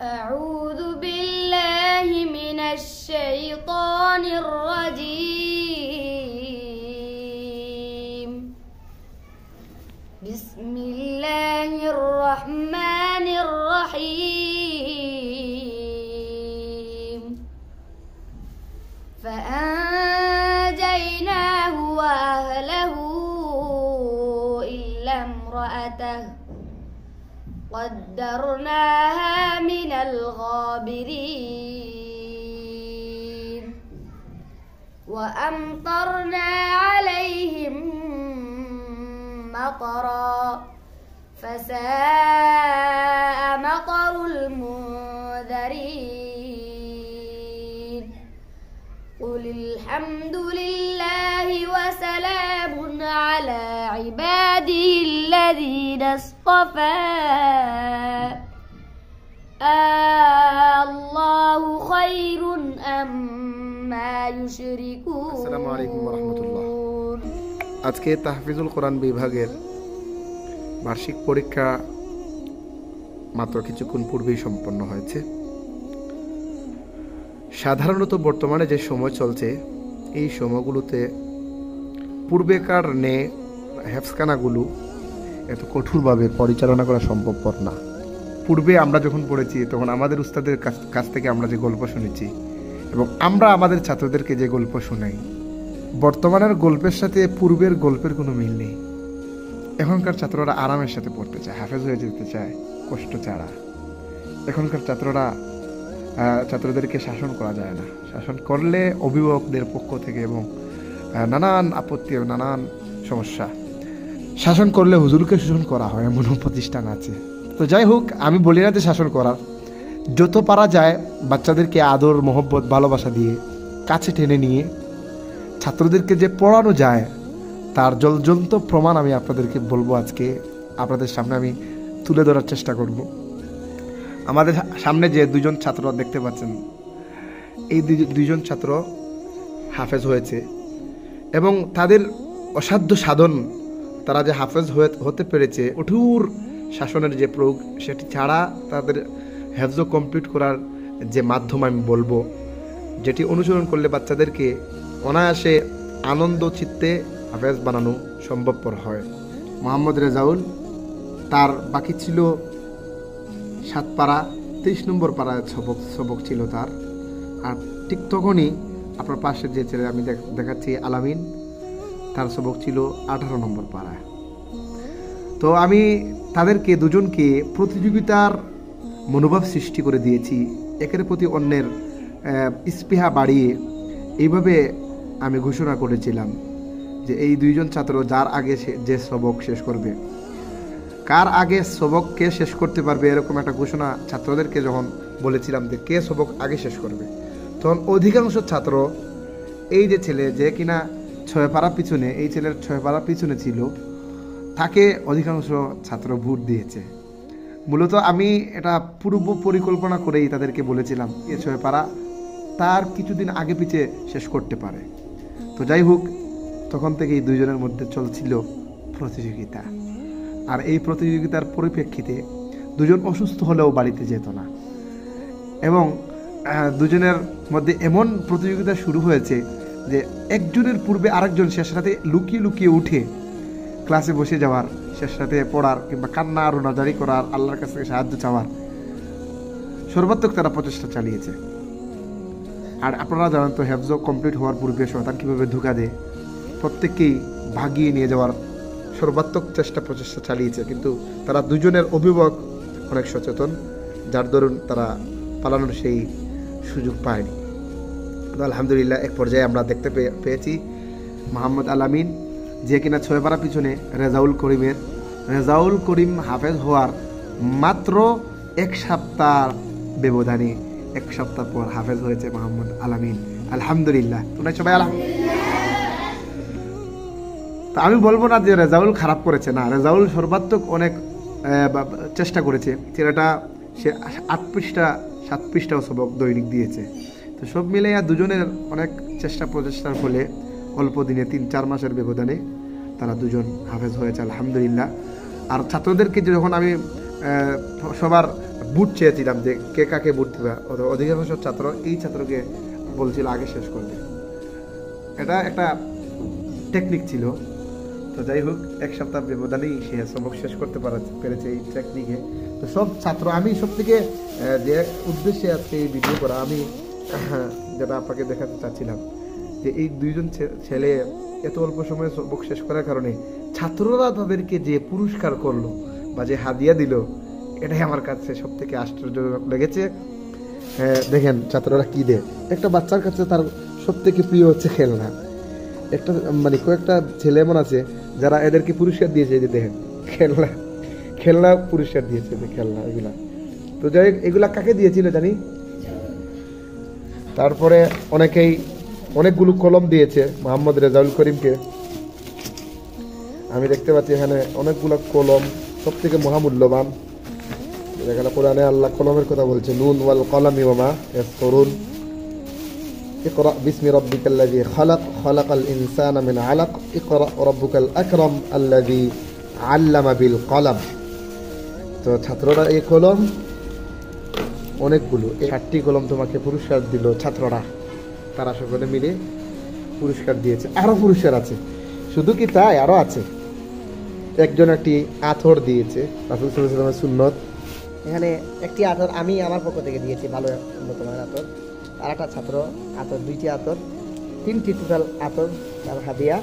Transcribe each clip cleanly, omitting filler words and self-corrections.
أعوذ بالله من الشيطان الرجيم بسم الله الرحمن الرحيم فأنجيناه وأهله إلا امرأته قدرناها من الغابرين وأمطرنا عليهم مطرا فساء مطر المنذرين قل الحمد لله وسلام على عباده الذين اصطفى الله خير أما يشركون আসসালামু আলাইকুম ওয়া রাহমাতুল্লাহ। আজকে তাহফিজুল কোরআন বিভাগের বার্ষিক পরীক্ষা মাত্র কিছুক্ষণ পূর্বেই সম্পন্ন হয়েছে। সাধারণত বর্তমানে যে সময় চলছে এই সময়গুলোতে পূর্বেকার হেফজখানাগুলো এত কঠোরভাবে পরিচালনা করা সম্ভবপর না। পূর্বে আমরা যখন পড়েছি তখন আমাদের উস্তাদের কাছ থেকে আমরা যে গল্প শুনেছি এবং আমরা আমাদের ছাত্রদেরকে যে গল্প শোনাই, বর্তমানের গল্পের সাথে পূর্বের গল্পের কোনো মিল নেই। এখনকার ছাত্ররা আরামের সাথে পড়তে চায়, হাফেজ হয়ে যেতে চায় কষ্ট ছাড়া। এখনকার ছাত্রদেরকে শাসন করা যায় না। শাসন করলে অভিভাবকদের পক্ষ থেকে এবং নানান আপত্তি এবং নানান সমস্যা। শাসন করলে হুজুরকে শোষণ করা হয় এমন প্রতিষ্ঠান আছে। তো যাই হোক, আমি বলি না যে শাসন করার, যত পারা যায় বাচ্চাদেরকে আদর মোহব্বত ভালোবাসা দিয়ে কাছে টেনে নিয়ে ছাত্রদেরকে যে পড়ানো যায় তার জ্বলন্ত প্রমাণ আমি আপনাদেরকে বলবো। আজকে আপনাদের সামনে আমি তুলে ধরার চেষ্টা করব। আমাদের সামনে যে দুজন ছাত্র দেখতে পাচ্ছেন, এই দুজন ছাত্র হাফেজ হয়েছে এবং তাদের অসাধ্য সাধন, তারা যে হাফেজ হতে পেরেছে কঠোর শাসনের যে প্রয়োগ, সেটি ছাড়া তাদের হেফজ কমপ্লিট করার যে মাধ্যম আমি বলবো, যেটি অনুসরণ করলে বাচ্চাদেরকে অনায়াসে আনন্দ চিত্তে হাফেজ বানানো সম্ভবপর হয়। মোহাম্মদ রেজাউল, তার বাকি ছিল 7 পারা, 23 নম্বর পাড়ায় সবক ছিল তার। আর ঠিক তখনই আপনার পাশের যে ছেলে আমি দেখাচ্ছি আলামিন, তার সবক ছিল 18 নম্বর পাড়ায়। তো আমি তাদেরকে দুজনকে প্রতিযোগিতার মনোভাব সৃষ্টি করে দিয়েছি, একের প্রতি অন্যের স্পৃহা বাড়িয়ে। এইভাবে আমি ঘোষণা করেছিলাম যে এই দুইজন ছাত্র যার আগে যে সবক শেষ করবে, কার আগে সবককে শেষ করতে পারবে, এরকম একটা ঘোষণা ছাত্রদেরকে যখন বলেছিলাম যে কে সবক আগে শেষ করবে, তখন অধিকাংশ ছাত্র, এই যে ছেলে যে কিনা 6 পারা পিছনে, এই ছেলের 6 পারা পিছনে ছিল, তাকে অধিকাংশ ছাত্র ভোট দিয়েছে। মূলত আমি এটা পূর্ব পরিকল্পনা করেই তাদেরকে বলেছিলাম এ 6 পারা তার কিছুদিন আগে পিছে শেষ করতে পারে। তো যাই হোক, তখন থেকে এই দুইজনের মধ্যে চলছিল প্রতিযোগিতা। আর এই প্রতিযোগিতার পরিপ্রেক্ষিতে দুজন অসুস্থ হলেও বাড়িতে যেত না এবং দুজনের মধ্যে এমন প্রতিযোগিতা শুরু হয়েছে যে একজনের পূর্বে আরেকজন শেষ রাতে লুকিয়ে লুকিয়ে উঠে ক্লাসে বসে যাওয়ার, শেষ রাতে পড়ার কিংবা কান্না আর নাজারি করার, আল্লাহর কাছ থেকে সাহায্য চাওয়ার সর্বাত্মক তারা প্রচেষ্টা চালিয়েছে। আর আপনারা জানেন তো, হেফজ কমপ্লিট হওয়ার পূর্বে শয়তান কীভাবে ধোঁকা দেয়, প্রত্যেককেই ভাগিয়ে নিয়ে যাওয়ার সর্বাত্মক প্রচেষ্টা চালিয়েছে। কিন্তু তারা দুজনের অভিভাবক অনেক সচেতন, যার দরুন তারা পালানোর সেই সুযোগ পায়নি। তো আলহামদুলিল্লাহ এক পর্যায়ে আমরা দেখতে পেয়েছি মোহাম্মদ আলামিন, যে কিনা 6 পারা পিছনে রেজাউল করিম হাফেজ হওয়ার মাত্র 1 সপ্তাহ ব্যবধানে, 1 সপ্তাহ পর হাফেজ হয়েছে মোহাম্মদ আলামিন। আলহামদুলিল্লাহ, তোমরা সবাই আলহামদুলিল্লাহ। তা আমি বলবো না যে রেজাউল খারাপ করেছে, না, রেজাউল সর্বাত্মক অনেক চেষ্টা করেছে। ছেলেটা সে 8 পৃষ্ঠা 7 পৃষ্ঠাও সবক দৈনিক দিয়েছে। তো সব মিলে দুজনের অনেক চেষ্টা প্রচেষ্টার ফলে অল্প দিনে 3-4 মাসের ব্যবধানে তারা দুজন হাফেজ হয়েছে আলহামদুলিল্লাহ। আর ছাত্রদেরকে যখন আমি সবার বুট চেয়েছিলাম যে কে কাকে বুট দিবে, অধিকাংশ ছাত্র এই ছাত্রকে বলছিল আগে শেষ করবে। এটা একটা টেকনিক ছিল। তো যাই হোক, এক সপ্তাহ ব্যবধানেই সে সবক শেষ করতে পেরেছে এই টেকনিকে। তো সব ছাত্র, আমি সব থেকে যে উদ্দেশ্যে আজকে এই ভিডিও করা, আমি যেটা আপনাকে দেখাতে চাচ্ছিলাম যে এই দুইজন ছেলে এত অল্প সময়ে সবক শেষ করার কারণে ছাত্ররা তাদেরকে যে পুরস্কার করলো বা যে হাদিয়া দিল, এটাই আমার কাছে সব থেকে আশ্চর্যজনক লেগেছে। দেখেন ছাত্ররা কি দেয়। একটা বাচ্চার কাছে তার সব থেকে প্রিয় হচ্ছে খেলনা। একটা মানে কয়েকটা ছেলে এমন আছে যারা এদেরকে পুরস্কার দিয়েছে, যে দেখেন খেলনা পুরস্কার দিয়েছে, যে খেলনা এগুলা। তো যাই হোক, এগুলা কাকে দিয়েছিল জানি। তারপরে অনেকগুলো কলম দিয়েছে মোহাম্মদ রেজাউল করিমকে। আমি দেখতে পাচ্ছি এখানে অনেকগুলো কলম, সব থেকে মহামূল্যবান। এখানে কোরআনে আল্লাহ কলমের কথা বলছে, নুন ওয়াল কলামি ওয়া মা ইয়াসতুরুন, ইকরা বিসমি রাব্বিকাল্লাযী খালাক খালাকাল ইনসানা মিন আলাক, ইকরা রাব্বুকাল আকরাম আল্লাযী আল্লামা বিল কলম। তো ছাত্ররা এই কলম অনেকগুলো 60টি কলম তোমাকে পুরস্কার দিল ছাত্ররা, তারা সকলে মিলে পুরস্কার দিয়েছে। আরো পুরস্কার আছে, শুধু কি তাই, আরো আছে। একজন একটি আতর দিয়েছে, রাসূল সাল্লাল্লাহু আলাইহি ওয়াসাল্লামের সুন্নত। এখানে একটি আতর আমি আমার পক্ষ থেকে দিয়েছি, ভালো উন্নতমানের আতর। আর একটা ছাত্র আতর, 2টি আতর, 3টি টোটাল আতর তার হাদিয়া।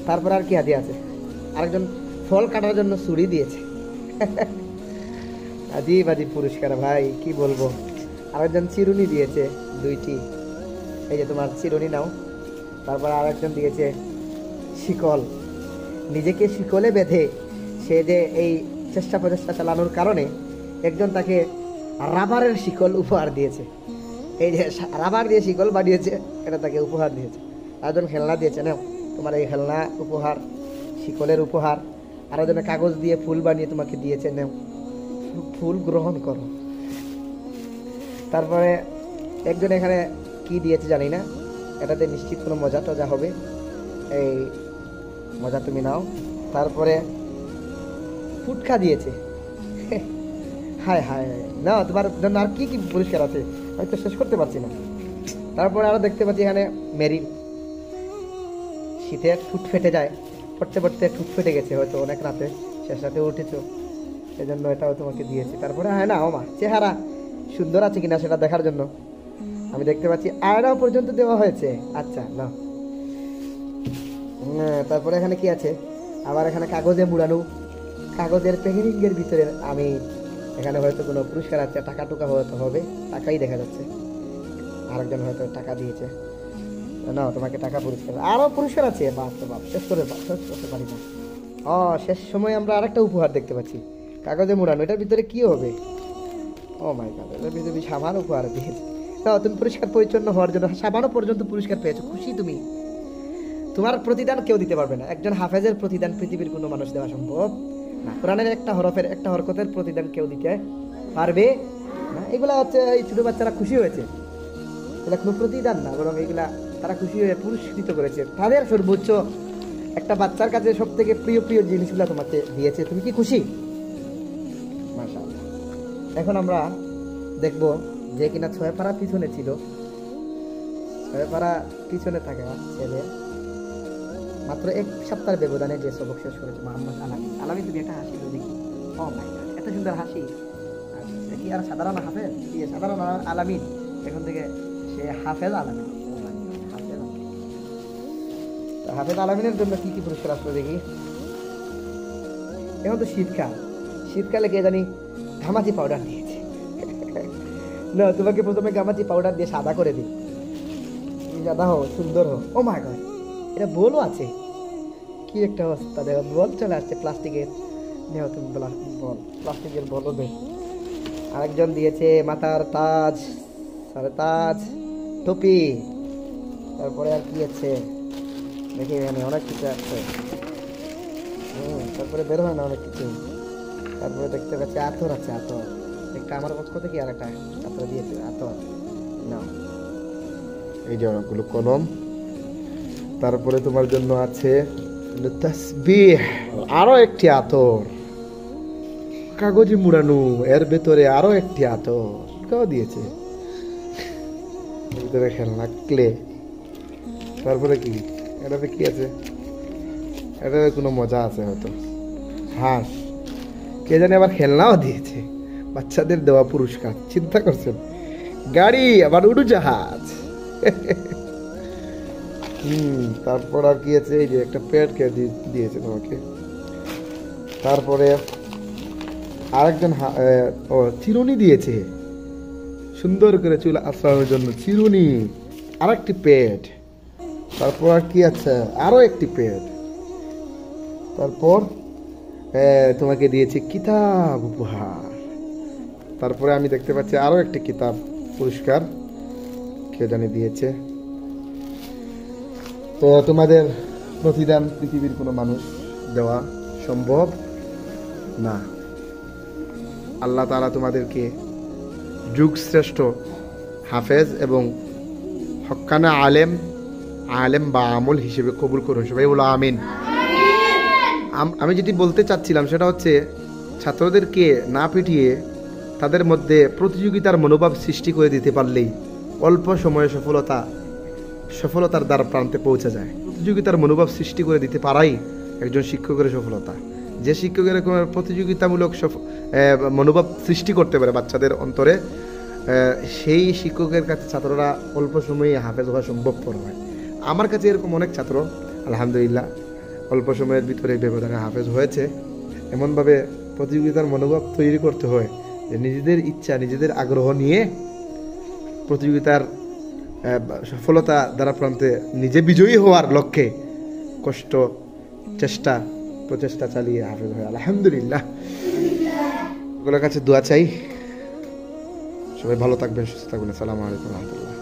তারপর আর কি হাদিয়া আছে, আরেকজন ফল কাটার জন্য ছুরি দিয়েছে। আজিব আজিব পুরস্কার ভাই, কি বলবো। আরেকজন চিরুনি দিয়েছে 2টি, এই যে তোমার চিরুনি নাও। তারপর আরেকজন দিয়েছে শিকল, নিজেকে শিকলে বেঁধে সে যে এই চেষ্টা প্রচেষ্টা চালানোর কারণে একজন তাকে রাবারের শিকল উপহার দিয়েছে। এই যে রাবার দিয়ে শিকল বানিয়েছে, এটা তাকে উপহার দিয়েছে। আরেকজন খেলনা দিয়েছে, নাও তোমার এই খেলনা উপহার, শিকলের উপহার। আরেকজনে কাগজ দিয়ে ফুল বানিয়ে তোমাকে দিয়েছে, নাও ফুল গ্রহণ করো। তারপরে একজন এখানে কি দিয়েছে জানি না, এটাতে নিশ্চিত কোনো মজা টজা হবে, এই মজা তুমি নাও। তারপরে ফুটকা দিয়েছে। হায় হায়, না তোমার জন্য আর কি কি পুরস্কার আছে, হয়তো শেষ করতে পারছি না। তারপরে আরো দেখতে পাচ্ছি এখানে মেরিল, শীতে ঠুট ফেটে যায়, পড়তে পড়তে ঠুট ফেটে গেছে হয়তো অনেক রাতে, শেষ রাতে উঠেছো, এই জন্য এটাও তোমাকে দিয়েছি। তারপরে হ্যাঁ না ওমা, চেহারা সুন্দর আছে কিনা সেটা দেখার জন্য আমি দেখতে পাচ্ছি আয়নাও পর্যন্ত দেওয়া হয়েছে। আচ্ছা না, তারপরে এখানে কি আছে, আবার এখানে কাগজে মুড়ানো, কাগজের প্যাকেজিং এর ভিতরে আমি এখানে হয়তো কোনো পুরস্কার আছে, টাকা টুকা হয়তো হবে, টাকাই দেখা যাচ্ছে। আরেকজন হয়তো টাকা দিয়েছে, না তোমাকে টাকা পুরস্কার, আরো পুরস্কার আছে। বাপ তো বাপ, শেষ করতে পারি না। শেষ সময় আমরা আরেকটা উপহার দেখতে পাচ্ছি, কাগজে মুড়ানো, এটার ভিতরে কি হবে, ও মাই গড, এটার ভিতরে সাবান উপহার দিয়েছে। না তুমি পরিষ্কার পরিচ্ছন্ন হওয়ার জন্য সাবানও পর্যন্ত পুরস্কার পেয়েছো, খুশি তুমি। তোমার প্রতিদান কেউ দিতে পারবে না, একজন হাফেজের প্রতিদান পৃথিবীর কোনো মানুষ দেওয়া সম্ভব না। কোরআনের একটা হরফের, একটা হরকতের প্রতিদান কেউ দিতে পারবে না। এগুলা হচ্ছে এই ছোট বাচ্চারা খুশি হয়েছে, এগুলা কোনো প্রতিদান না, বরং এগুলা তারা খুশি হয়ে পুরস্কৃত করেছে। তাদের সর্বোচ্চ একটা বাচ্চার কাছে সব থেকে প্রিয় প্রিয় জিনিসগুলো তোমাকে দিয়েছে, তুমি কি খুশি? মাশাআল্লাহ। এখন আমরা দেখব যে কিনা 6 পারা পিছনে ছিল, 6 পারা পিছনে থাকা ছেলে মাত্র 1 সপ্তাহের ব্যবধানে যে সবক শেষ করেছে, মোহাম্মদ আলামি। আলামি তুমি একটা হাসি দেখি, ও মাই গড, এত সুন্দর হাসি। আচ্ছা, কি আর সাধারণ হাফেজ, কি সাধারণ আলামিন, এখন থেকে সে হাফেজ আলামিন। হাফেজ আলামিনের জন্য কি কি পুরস্কার আসলো দেখি। এখন তো শীতকাল, শীতকালে কে জানি ঘামাচি পাউডার দিয়েছে। না তোমাকে প্রথমে ঘামাচি পাউডার দিয়ে সাদা করে দিই, সাদা হো, সুন্দর হো। ও মাই গড, এটা বলও আছে, কি একটা অবস্থা। দেখো বল চলে আসছে প্লাস্টিকের, নেও তুমি বল, প্লাস্টিকের বলও দে। আরেকজন দিয়েছে মাথার তাজ, সারে তাজ, টুপি। তারপরে আর কি আছে দেখি, এখানে অনেক কিছু আছে। তারপরে বের হয় না অনেক কিছু। তারপরে দেখতে পাচ্ছি আতর আছে, আতর একটা আমার পক্ষ থেকে আর একটা আতর দিয়েছে, আতর না। এই যে অনেকগুলো কলম। তারপরে তোমার জন্য আছে তাসবিহ, আরো একটি আতর। কাগজে মুড়ানো, এর ভেতরে আরো একটি আতর কেউ দিয়েছে, ভিতরে খেলনা ক্লে। তারপরে কি এটাতে কি আছে? এটাতে কোনো মজা আছে হয়তো, হাঁস, কে জানে আবার খেলনাও দিয়েছে, বাচ্চাদের দেওয়া পুরস্কার। চিন্তা করছেন, গাড়ি আবার উড়োজাহাজ। তারপর আর কি আছে? এই যে একটা প্যাড কে দিয়েছে তোমাকে। তারপরে আরেকজন চিরুনি দিয়েছে, সুন্দর করে চুল আঁচড়ানোর জন্য চিরুনি, আর একটি প্যাড। তারপর আর কি আছে? আরো একটি প্যাড। তারপর তোমাকে দিয়েছে কিতাব উপহার। তারপরে আমি দেখতে পাচ্ছি আরো একটি কিতাব পুরস্কার, কে জানি দিয়েছে। তো তোমাদের প্রতিদান পৃথিবীর কোনো মানুষ দেওয়া সম্ভব না। আল্লাহ তাআলা তোমাদেরকে যুগ শ্রেষ্ঠ হাফেজ এবং হক্কানা আলেম বা আমল হিসেবে কবুল করুন। সবাই বলো আমিন। আমি যেটি বলতে চাচ্ছিলাম সেটা হচ্ছে, ছাত্রদেরকে না পিটিয়ে তাদের মধ্যে প্রতিযোগিতার মনোভাব সৃষ্টি করে দিতে পারলেই অল্প সময়ে সফলতার দ্বার প্রান্তে পৌঁছে যায়। প্রতিযোগিতার মনোভাব সৃষ্টি করে দিতে পারাই একজন শিক্ষকের সফলতা। যে শিক্ষকের প্রতিযোগিতামূলক মনোভাব সৃষ্টি করতে পারে বাচ্চাদের অন্তরে, সেই শিক্ষকের কাছে ছাত্ররা অল্প সময়ে হাফেজ হওয়া সম্ভবপর হয়। আমার কাছে এরকম অনেক ছাত্র আলহামদুলিল্লাহ অল্প সময়ের ভিতরে ব্যবধানে হাফেজ হয়েছে। এমনভাবে প্রতিযোগিতার মনোভাব তৈরি করতে হয় যে নিজেদের ইচ্ছা, নিজেদের আগ্রহ নিয়ে প্রতিযোগিতার সফলতা দ্বারা প্রান্তে নিজে বিজয়ী হওয়ার লক্ষ্যে কষ্ট, প্রচেষ্টা চালিয়ে হাফেজ হয় আলহামদুলিল্লাহ। ওগুলোর কাছে দোয়া চাই। সবাই ভালো থাকবেন, সুস্থ থাকবেন। আসসালামু আলাইকুম ওয়া রাহমাতুল্লাহ।